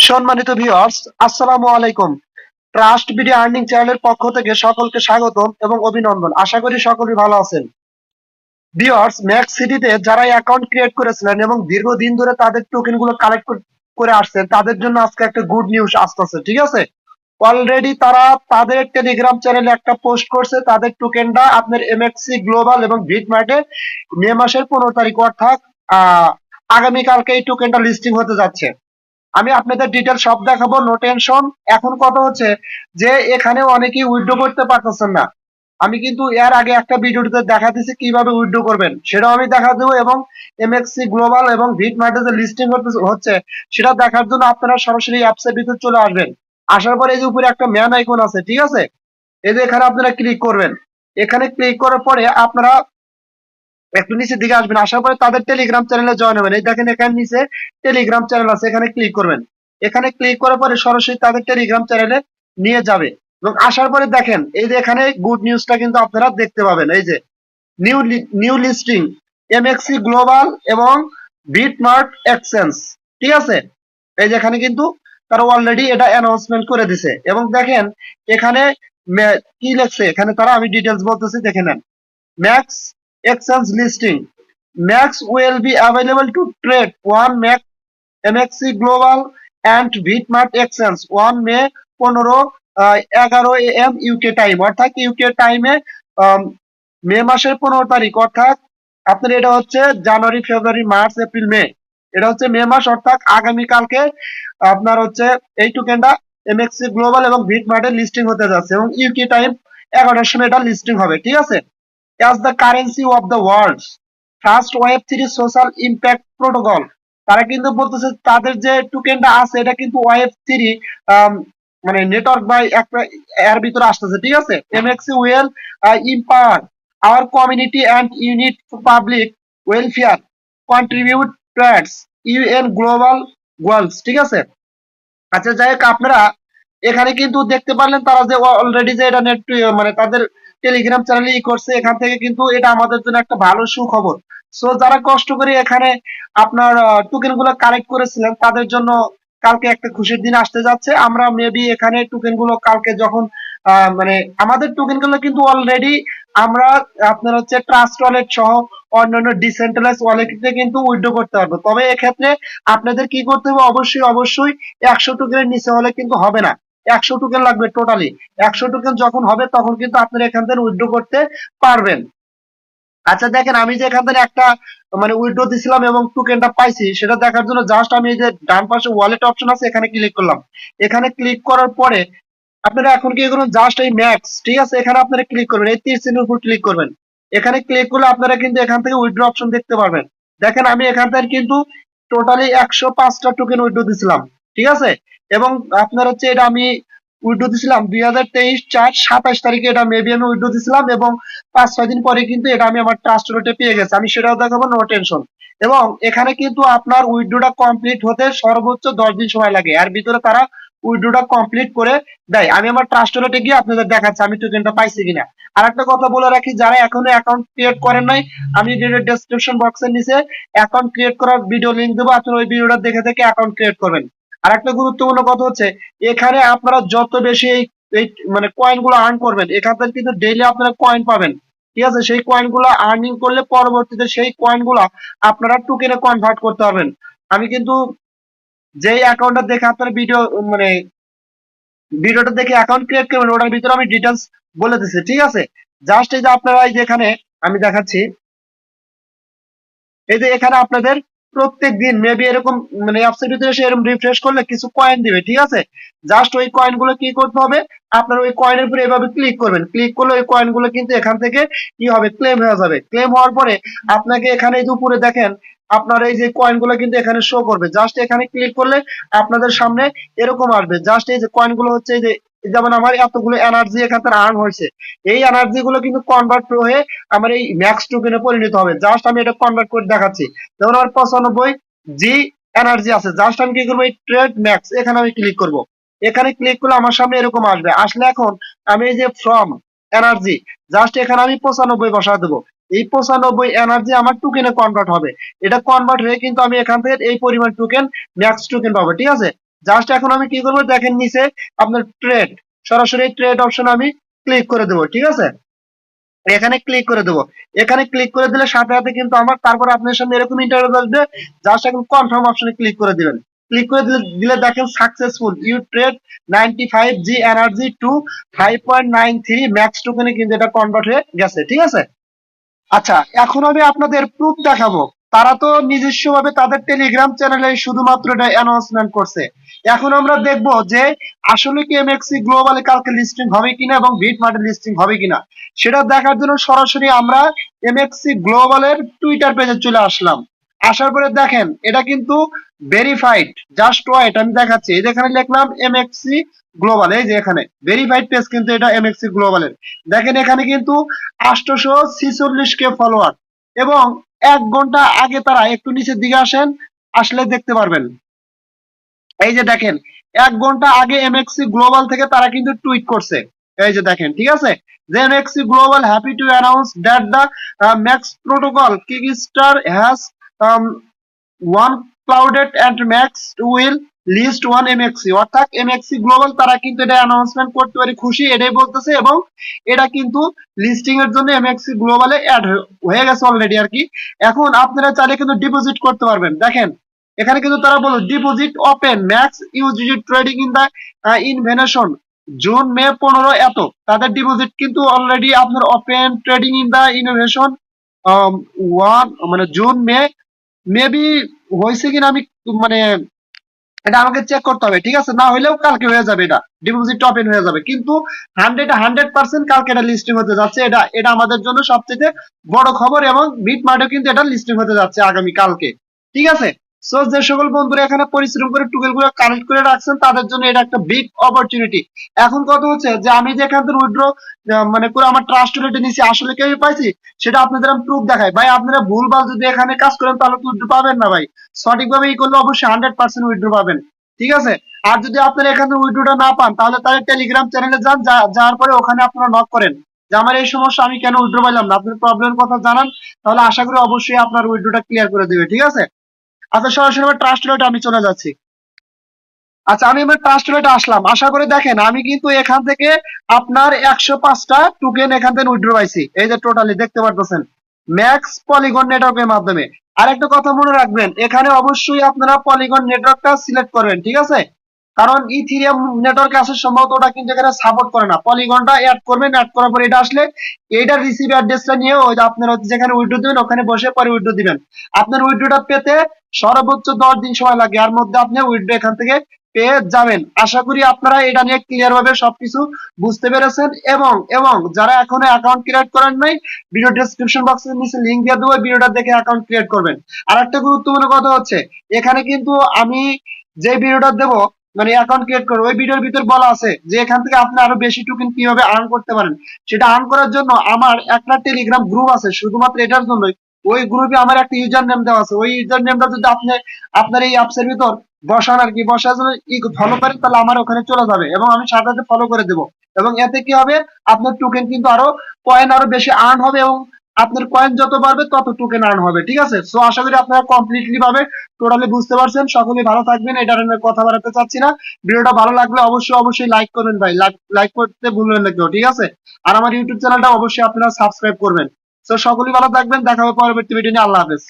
সম্মানিত ভিউয়ার্স, আসসালামু আলাইকুম। ট্রাস্ট ভিডিও আর্নিং চ্যানেলের পক্ষ থেকে সকলকে স্বাগতম এবং অভিনন্দন। আশা করি সকলেই ভালো আছেন। ভিউয়ার্স, ম্যাক্সিটিতে যারা অ্যাকাউন্ট ক্রিয়েট করেছিলেন এবং দীর্ঘদিন ধরে তাদের টোকেন গুলো কালেক্ট করে আসছেন, তাদের জন্য আজকে একটা গুড নিউজ আসতেছে। ঠিক আছে, অলরেডি তারা তাদের টেলিগ্রাম চ্যানেলে একটা পোস্ট করছে। তাদের টোকেনটা আপনার এমএক্সি গ্লোবাল এবং বিটমার্টে মে মাসের 15 তারিখ অর্থাৎ আগামীকালকে এই টোকেনটা লিস্টিং হতে যাচ্ছে। আমি আপনাদের ডিটেল সব দেখাবো, নো টেনশন। এখন কথা হচ্ছে যে এখানে অনেকেই উইথড্র করতে পারতেছেন না। আমি কিন্তু এর আগে একটা ভিডিওতে দেখা দিয়েছি কিভাবে উইথড্র করবেন, সেটাও আমি দেখা দেবো। এবং এমএক্সি গ্লোবাল এবং বিটমার্টে যে লিস্টিং হচ্ছে সেটা দেখার জন্য আপনারা সরাসরি অ্যাপসের ভিতর চলে আসবেন। আসার পরে এই যে উপরে একটা ম্যান আইকন আছে, ঠিক আছে, এই যে এখানে আপনারা ক্লিক করবেন। এখানে ক্লিক করার পরে আপনারা একটু নিচের দিকে আসবেন। আসার পরে তাদের টেলিগ্রাম চ্যানেলে জয়েন হবেন। এই দেখেন এখানে নিচে টেলিগ্রাম চ্যানেল আছে, এখানে ক্লিক করবেন। এখানে ক্লিক করার পরে সরাসরি তাদের টেলিগ্রাম চ্যানেলে নিয়ে যাবে। এবং আসার পরে দেখেন এই যে এখানে গুড নিউজটা কিন্তু আপনারা দেখতে পাবেন। এই যে নিউ লিস্টিং এমএক্সি গ্লোবাল এবং বিটমার্ট এক্সচেঞ্জ, ঠিক আছে। এই যে এখানে কিন্তু তারা অলরেডি এটা অ্যানাউন্সমেন্ট করে দিছে। এবং দেখেন এখানে কি লেখছে, এখানে তারা, আমি ডিটেলস বলতেছি, দেখে নেন। Max exchange listing. Max will be available to trade on MXC Global and Bitmart Exchange on May 11 AM UK time, অর্থাৎ ইউকে টাইমে মে মাসের 15 তারিখ, অর্থাৎ আপনার এটা হচ্ছে জানুয়ারি, ফেব্রুয়ারি, মার্চ, এপ্রিল, মে, এটা হচ্ছে মে মাস, অর্থাৎ আগামীকালকে আপনার হচ্ছে এই টোকেনটা এমএক্সি গ্লোবাল এবং বিটমার্টে লিস্টিং হতে যাচ্ছে। এবং ইউকে টাইম 11টার সময় এটা লিস্টিং হবে, ঠিক আছে। as the currency of the world's first Web3 social impact protocol, তারা কিন্তু বলতেছে তাদের যে টোকেনটা আছে এটা কিন্তু Web3 মানে নেটওয়ার্ক বা একটা এর ভিতরে আসতেছে, ঠিক আছে। এমএক্সি will empower our community and unit public welfare contribute towards UN global goals, ঠিক আছে। আচ্ছা, যাই হোক, আপনারা এখানে কিন্তু দেখতে পারলেন তারা যে অলরেডি যে এটা নেট মানে তাদের টেলিগ্রাম চ্যানেলে করছে। এখান থেকে কিন্তু এটা আমাদের জন্য একটা ভালো সুখবর। সো যারা কষ্ট করে এখানে আপনার টোকেন গুলো কালেক্ট করেছিলেন তাদের জন্য কালকে একটা খুশির দিন আসতে যাচ্ছে। আমরা মেবি এখানে টোকেন গুলো কালকে যখন মানে আমাদের টোকেন গুলো কিন্তু অলরেডি আমরা আপনার হচ্ছে ট্রাস্ট ওয়ালেট সহ অন্যান্য ডিসেন্ট্রালাইজ ওয়ালেটে কিন্তু উইথড্র করতে পারবো। তবে এক্ষেত্রে আপনাদের কি করতে হবে, অবশ্যই 100 টোকেনের নিচে হলে কিন্তু হবে না। 100 টোকেন লাগবে টোটালি। 100 টোকেন যখন হবে তখন কিন্তু আপনারা এখান থেকে উইথড্র করতে পারবেন। আচ্ছা দেখেন, আমি যে এখান থেকে একটা মানে উইথড্র দিছিলাম এবং টোকেনটা পাইছি, সেটা দেখার জন্য জাস্ট আমি এই যে ডান পাশে ওয়ালেট অপশন আছে, এখানে ক্লিক করলাম। এখানে ক্লিক করার পরে আপনারা এখন কি করুন, জাস্ট এই ম্যাক্স, ঠিক আছে, এখানে আপনারা ক্লিক করবেন, এই তীর চিহ্নের উপর ক্লিক করবেন। এখানে ক্লিক করলে আপনারা কিন্তু এখান থেকে উইথড্র অপশন দেখতে পারবেন। দেখেন আমি এখান থেকে কিন্তু টোটালি 105টা টোকেন উইথড্র দিছিলাম, ঠিক আছে। এবং আপনার হচ্ছে এটা আমি উইথড্র দিছিলাম 2023/4/27 তারিখে, এটা মেবি আমি উইথড্র দিছিলাম এবং 5-6 দিন পরে কিন্তু এটা আমি আমার ট্রাস্ট ওয়ালেটে পেয়ে গেছি। আমি সেটাও দেখাবো, নো টেনশন। এবং এখানে কিন্তু আপনার উইথড্রটা কমপ্লিট হতে সর্বোচ্চ 10 দিন সময় লাগে। এর ভিতরে তারা উইথড্রটা কমপ্লিট করে দেয়। আমি আমার ট্রাস্ট ওয়ালেটে গিয়ে আপনাদের দেখাচ্ছি আমি টোকেনটা পাইছি কিনা। আর একটা কথা বলে রাখি, যারা এখনো অ্যাকাউন্ট ক্রিয়েট করেন নাই, আমি ডেসক্রিপশন বক্সের নিচে অ্যাকাউন্ট ক্রিয়েট করার ভিডিও লিংক দেবো, আপনারা ওই ভিডিওটা দেখে দেখে অ্যাকাউন্ট ক্রিয়েট করবেন। আর একটা গুরুত্বপূর্ণ কথা হচ্ছে, এখানে আপনারা যত বেশি এই মানে কয়েন গুলো আর্ন করবেন, এখান থেকে কিন্তু ডেইলি আপনারা কয়েন পাবেন, ঠিক আছে। সেই কয়েন গুলো আর্নিং করলে পরবর্তীতে সেই কয়েন গুলা আপনারা টোকেনে কনভার্ট করতে পারবেন। আমি কিন্তু যেই অ্যাকাউন্টটা দেখে আপনার মানে ভিডিওটা দেখে অ্যাকাউন্ট ক্রিয়েট করবেন, ওটার ভিতরে আমি ডিটেলস বলে দিচ্ছি, ঠিক আছে। জাস্ট এই যে আপনারা এই যে এখানে আমি দেখাচ্ছি, এই যে এখানে আপনাদের প্রত্যেক দিন মেবি এরকম মানে অ্যাপসের ভিতরে এসে এরকম রিফ্রেশ করলে কিছু কয়েন দিবে, ঠিক আছে। জাস্ট ওই কয়েন গুলো কি করতে হবে, আপনার ওই কয়েনের উপরে এভাবে ক্লিক করবেন। ক্লিক করলে ওই কয়েন গুলো কিন্তু এখান থেকে কি হবে, ক্লেম হয়ে যাবে। ক্লেম হওয়ার পরে আপনাকে এখানে এই যে উপরে দেখেন আপনার এই যে কয়েন গুলো কিন্তু এখানে শো করবে। জাস্ট এখানে ক্লিক করলে আপনাদের সামনে এরকম আসবে। জাস্ট এই যে কয়েন গুলো হচ্ছে এই যে, যেমন আমার এতগুলো এনার্জি এখান থেকে আর্ন হয়েছে, এই এনার্জি গুলো কিন্তু কনভার্ট হয়ে আমার এই ম্যাক্স টোকেনে পরিণত হবে। জাস্ট আমি এটা কনভার্ট করে দেখাচ্ছি। যেমন আমার 95 জি এনার্জি আছে, জাস্ট আমি কি করবো, এই ট্রেড ম্যাক্স এখানে আমি ক্লিক করব। এখানে ক্লিক করলে আমার সামনে এরকম আসবে। আসলে এখন আমি এই যে ফ্রম এনার্জি, জাস্ট এখানে আমি 95 বসা দেবো। এই 95 এনার্জি আমার টোকেনে কনভার্ট হবে। এটা কনভার্ট হয়ে কিন্তু আমি এখান থেকে এই পরিমাণ টোকেন ম্যাক্স টোকেন পাবো, ঠিক আছে। জাস্ট এখন আমি কি করবো দেখেন নিচে আপনার ট্রেড, সরাসরি ট্রেড অপশন আমি ক্লিক করে দেবো, ঠিক আছে। এখানে ক্লিক করে দেবো। এখানে ক্লিক করে দিলে সাথে সাথে কিন্তু আমার তারপরে আপনার সামনে এরকম ইন্টারভিউ আসবে, জাস্ট এখন কনফার্ম অপশনে ক্লিক করে দিবেন। ক্লিক করে দিলে দেখেন successful you trade 95G energy to 5.93 max টোকেনে কিন্তু এটা কনভার্ট হয়ে গেছে, ঠিক আছে। আচ্ছা, এখন আমি আপনাদের প্রুফ দেখাবো। তারা তো নিজস্ব ভাবে তাদের টেলিগ্রাম চ্যানেলে শুধুমাত্র এটা অ্যানাউন্সমেন্ট করছে। এখন আমরা দেখব যে আসলে কি এমএক্সি গ্লোবালে কালকে লিস্টিং হবে কিনা এবং বিটমার্টে লিস্টিং হবে কিনা, সেটা দেখার জন্য সরাসরি আমরা এমএক্সি গ্লোবালের টুইটার পেজে চলে আসলাম। আসার পরে দেখেন এটা কিন্তু ভেরিফাইড, জাস্ট ওয়াইট আমি দেখাচ্ছি। এই যেখানে লিখলাম এমএক্সি গ্লোবাল, এই যে এখানে ভেরিফাইড পেজ কিন্তু এটা এমএক্সি গ্লোবালের। দেখেন এখানে কিন্তু 846K ফলোয়ার এবং 1 ঘন্টা আগে তারা, একটু নিচের দিকে আসেন, আসলে দেখতে পারবেন। এই যে দেখেন 1 ঘন্টা আগে এমএক্সি গ্লোবাল থেকে তারা কিন্তু টুইট করছে। এই যে দেখেন, ঠিক আছে, যে MEXC global happy to announce that the max protocol kickstar has one clouded and max will list on MEXC, অর্থাৎ এমএক্সি গ্লোবাল তারা কিন্তু এটা অ্যানাউন্সমেন্ট করতে পারে, খুশি এটাই বলতেছে। এবং এটা কিন্তু লিস্টিং এর জন্য এমএক্সি গ্লোবালে অ্যাড হয়ে গেছে অলরেডি আর কি। এখন আপনারা চাইলে কিন্তু ডিপোজিট করতে পারবেন। দেখেন এখানে কিন্তু তারা বলো deposit open max UGD trading in the invention June May 15 এত, তাদের ডিপোজিট কিন্তু অলরেডি আপনার open trading in the innovation one মানে জুন মে মেবি হয়েছে কিনা আমি মানে এটা আমাকে চেক করতে হবে, ঠিক আছে। না হলেও কালকে হয়ে যাবে, এটা ডিপোজিট ওপেন হয়ে যাবে, কিন্তু 100% কালকে এটা লিস্টিং হতে যাচ্ছে। এটা এটা আমাদের জন্য সবচেয়ে বড় খবর এবং বিটমার্টেও কিন্তু এটা লিস্টিং হতে যাচ্ছে আগামী কালকে, ঠিক আছে। সো যে সকল বন্ধুরা এখানে পরিশ্রম করে টুকেল গুলো কানেক্ট করে রাখছেন তাদের জন্য এটা একটা বিগ অপরচুনিটি। এখন কথা হচ্ছে যে আমি যে এখান থেকে উইথড্র মানে করে আমার ট্রাস্ট ওয়ালেটে নিছি, আসলে কেউ পাইছি সেটা আপনাদের আমি প্রুফ দেখাই। ভাই আপনারা ভুলভাল যদি এখানে কাজ করেন তাহলে তো উইথড্র পাবেন না ভাই। সঠিকভাবে ই করলে অবশ্যই 100% উইথড্র পাবেন, ঠিক আছে। আর যদি আপনারা এখানে উইথড্রটা না পান তাহলে তাদের টেলিগ্রাম চ্যানেলে যান, যাওয়ার পরে ওখানে আপনারা নক করেন যে আমার এই সমস্যা, আমি কেন উইথড্র পাইলাম না, আপনার প্রবলেমের কথা জানান, তাহলে আশা করি অবশ্যই আপনার উইথড্রটা ক্লিয়ার করে দিবে, ঠিক আছে। আচ্ছা সরাসরি আমার ট্রাস্ট ওয়ালেটে আমি চলে যাচ্ছি। আচ্ছা আমি আমার ট্রাস্ট ওয়ালেটে আসলাম। আশা করে দেখেন আমি কিন্তু এখান থেকে আপনার 105টা টোকেন এখান থেকে উইথড্র পাইছি, এই যে টোটালি দেখতে পারতেছেন ম্যাক্স পলিগন নেটওয়ার্কের মাধ্যমে। আর একটা কথা মনে রাখবেন, এখানে অবশ্যই আপনারা পলিগন নেটওয়ার্কটা সিলেক্ট করবেন, ঠিক আছে। কারণ ইথিরিয়াম নেটওয়ার্কে আসার সম্ভবত ওটা কিন্তু এখানে সাপোর্ট করে না। পলিগনটা অ্যাড করবেন, অ্যাড করার পর এটা আসলে এইটার রিসিভ অ্যাড্রেসটা নিয়ে ওই যে আপনারা যেখানে উইথড্র দিবেন ওখানে বসে পরে উইথড্র দিবেন। আপনার উইথড্রটা পেতে সর্বোচ্চ 10 দিন সময় লাগে, আর মধ্যে আপনি উইথড্র এখান থেকে পেয়ে যাবেন। আশা করি আপনারা এটা নিয়ে ক্লিয়ার ভাবে সবকিছু বুঝতে পেরেছেন। এবং এবং যারা এখনো অ্যাকাউন্ট ক্রিয়েট করেন নাই, ভিডিও ডেসক্রিপশন বক্সের নিচে লিংক দিয়ে দেবো, ভিডিওটা দেখে অ্যাকাউন্ট ক্রিয়েট করবেন। আর একটা গুরুত্বপূর্ণ কথা হচ্ছে, এখানে কিন্তু আমি যে ভিডিওটা দেবো মানে অ্যাকাউন্ট ক্রিয়েট করবো, ওই ভিডিওর ভিতর বলা আছে যে এখান থেকে আপনি আরো বেশি টোকেন কিভাবে আর্ন করতে পারেন। সেটা আর্ন করার জন্য আমার একটা টেলিগ্রাম গ্রুপ আছে শুধুমাত্র এটার জন্যই। ওই গ্রুপে আমার একটা ইউজার নেম দেওয়া আছে, ওই ইউজার নেমটা যদি আপনি আপনার এই অ্যাপসের ভিতর বসান আর কি, বসার জন্য ফলো করেন তাহলে আমার ওখানে চলে যাবে এবং আমি সাথে সাথে ফলো করে দেবো। এবং এতে কি হবে, আপনার টোকেন কিন্তু আরো কয়েন আরো বেশি আর্ন হবে এবং আপনার কয়েন যত বাড়বে তত টোকেন আর্ন হবে, ঠিক আছে। সো আশা করি আপনারা কমপ্লিটলি ভাবে টোটালি বুঝতে পারছেন। সকলেই ভালো থাকবেন, এটা নিয়ে কথা বাড়াতে চাচ্ছি না। ভিডিওটা ভালো লাগলে অবশ্যই অবশ্যই লাইক করবেন ভাই, লাইক করতে ভুলবেন না কেউ, ঠিক আছে। আর আমার ইউটিউব চ্যানেলটা অবশ্যই আপনারা সাবস্ক্রাইব করবেন। তো সকলেই ভালো থাকবেন, দেখা হবে পরবর্তী ভিডিও নিয়ে। আল্লাহ হাফেজ।